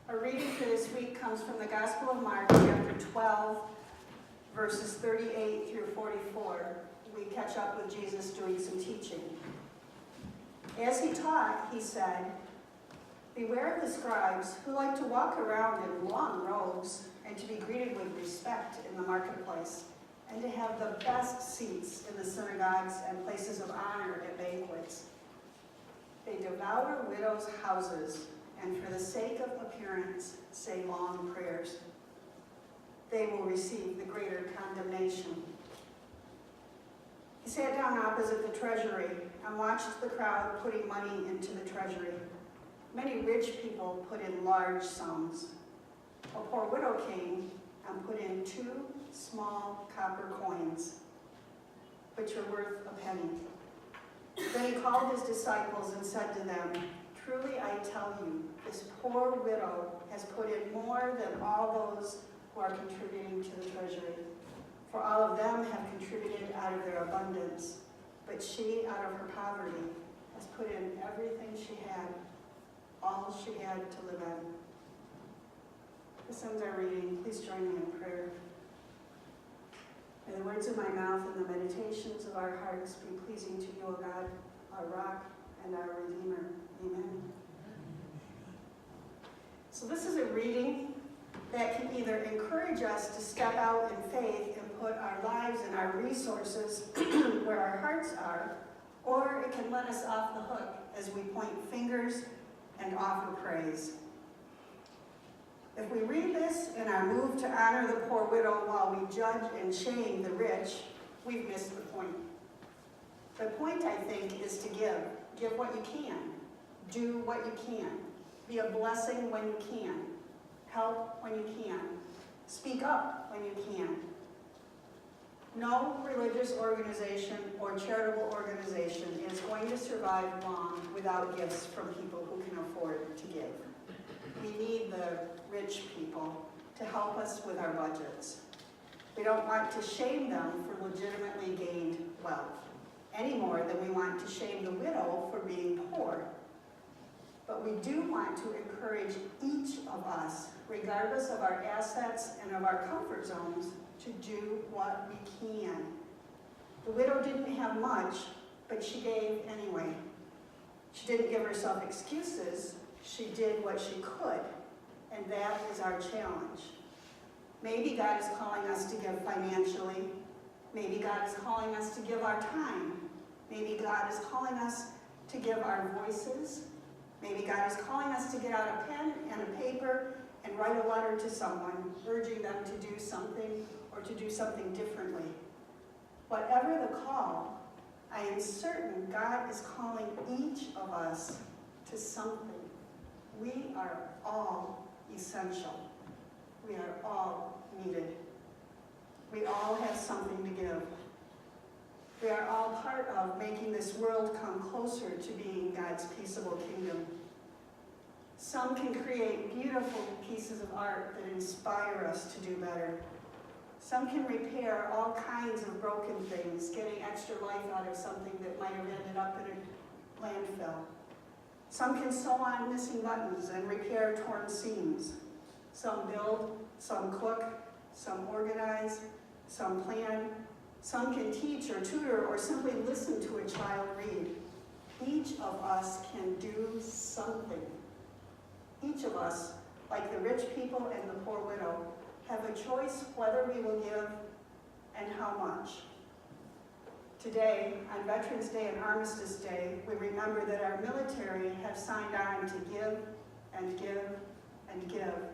Our reading for this week comes from the Gospel of Mark, chapter 12, verses 38 through 44. We catch up with Jesus doing some teaching. As he taught, he said, "Beware of the scribes who like to walk around in long robes and to be greeted with respect in the marketplace, and to have the best seats in the synagogues and places of honor at banquets. They devour widows' houses, and for the sake of appearance say long prayers. They will receive the greater condemnation." He sat down opposite the treasury and watched the crowd putting money into the treasury. Many rich people put in large sums. A poor widow came and put in 2 small copper coins, which were worth a penny. Then he called his disciples and said to them, "Truly I tell you, this poor widow has put in more than all those who are contributing to the treasury. For all of them have contributed out of their abundance, but she, out of her poverty, has put in everything she had, all she had to live on." This ends our reading. Please join me in prayer. May the words of my mouth and the meditations of our hearts be pleasing to you, O God, our rock and our Redeemer. Amen. So this is a reading that can either encourage us to step out in faith and put our lives and our resources where our hearts are, or it can let us off the hook as we point fingers and offer praise. If we read this in our move to honor the poor widow while we judge and shame the rich, we've missed the point. The point, I think, is to give. Give what you can. Do what you can. Be a blessing when you can. Help when you can. Speak up when you can. No religious organization or charitable organization is going to survive long without gifts from people who can afford to give. We need the rich people to help us with our budgets. We don't want to shame them for legitimately gained wealth, any more than we want to shame the widow for being poor. But we do want to encourage each of us, regardless of our assets and of our comfort zones, to do what we can. The widow didn't have much, but she gave anyway. She didn't give herself excuses. She did what she could, and that is our challenge. Maybe God is calling us to give financially. Maybe God is calling us to give our time. Maybe God is calling us to give our voices. Maybe God is calling us to get out a pen and a paper and write a letter to someone, urging them to do something or to do something differently. Whatever the call, I am certain God is calling each of us to something. We are all essential. We are all needed. We all have something to give. We are all part of making this world come closer to being God's peaceable kingdom. Some can create beautiful pieces of art that inspire us to do better. Some can repair all kinds of broken things, getting extra life out of something that might have ended up in a landfill. Some can sew on missing buttons and repair torn seams. Some build, some cook, some organize, some plan. Some can teach or tutor or simply listen to a child read. Each of us can do something. Each of us, like the rich people and the poor widow, have a choice whether we will give and how much. Today, on Veterans Day and Armistice Day, we remember that our military have signed on to give and give and give,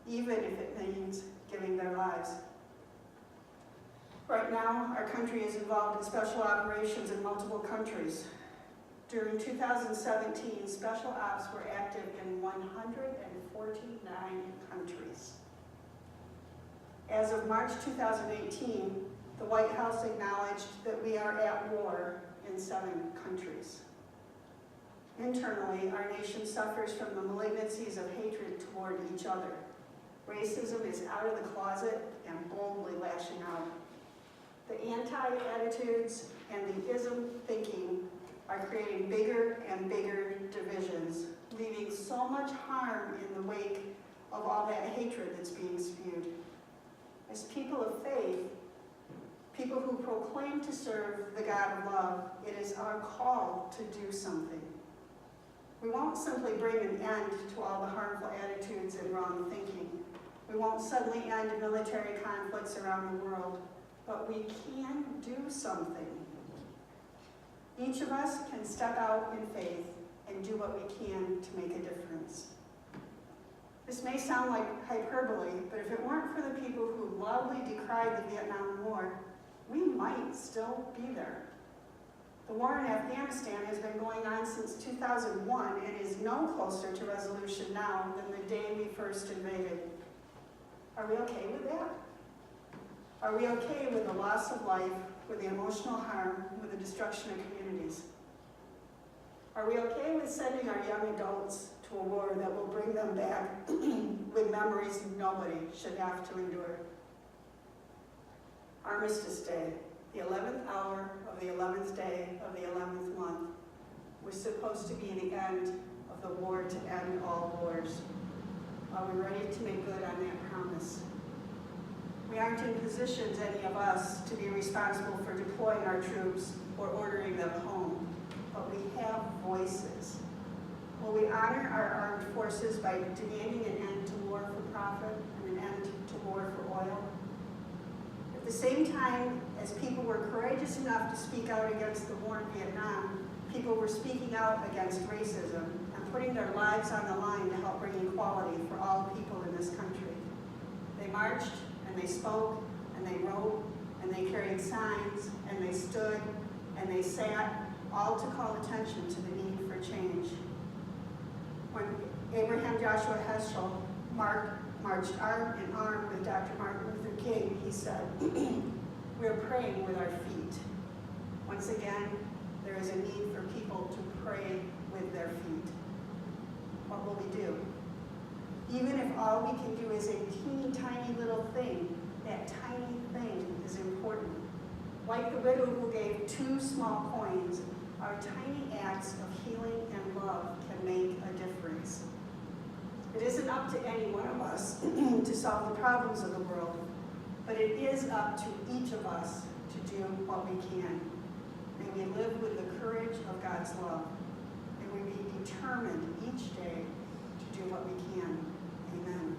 even if it means giving their lives. Right now, our country is involved in special operations in multiple countries. During 2017, special ops were active in 149 countries. As of March 2018, the White House acknowledged that we are at war in 7 countries. Internally, our nation suffers from the malignancies of hatred toward each other. Racism is out of the closet and boldly lashing out. The anti-attitudes and the ism thinking are creating bigger and bigger divisions, leaving so much harm in the wake of all that hatred that's being spewed. As people of faith, people who proclaim to serve the God of love, it is our call to do something. We won't simply bring an end to all the harmful attitudes and wrong thinking. We won't suddenly end military conflicts around the world, but we can do something. Each of us can step out in faith and do what we can to make a difference. This may sound like hyperbole, but if it weren't for the people who loudly decried the Vietnam War, we might still be there. The war in Afghanistan has been going on since 2001 and is no closer to resolution now than the day we first invaded. Are we okay with that? Are we okay with the loss of life, with the emotional harm, with the destruction of communities? Are we okay with sending our young adults to a war that will bring them back with memories nobody should have to endure? Armistice Day, the 11th hour of the 11th day of the 11th month, was supposed to be the end of the war to end all wars. Are we ready to make good on that promise? We aren't in positions, any of us, to be responsible for deploying our troops or ordering them home, but we have voices. Will we honor our armed forces by demanding an end to war for profit and an end to war for oil? At the same time as people were courageous enough to speak out against the war in Vietnam, people were speaking out against racism and putting their lives on the line to help bring equality for all people in this country. They marched, and they spoke, and they wrote, and they carried signs, and they stood, and they sat, all to call attention to the need for change. When Abraham Joshua Heschel marched arm in arm with Dr. Martin Luther King, he said, "We're praying with our feet." Once again, there is a need for people to pray with their feet. What will we do? Even if all we can do is a teeny tiny little thing, that tiny thing is important. Like the widow who gave 2 small coins, our tiny acts of healing and love can make a difference. It isn't up to any one of us to solve the problems of the world, but it is up to each of us to do what we can. May we live with the courage of God's love. May we be determined each day to do what we can. Amen.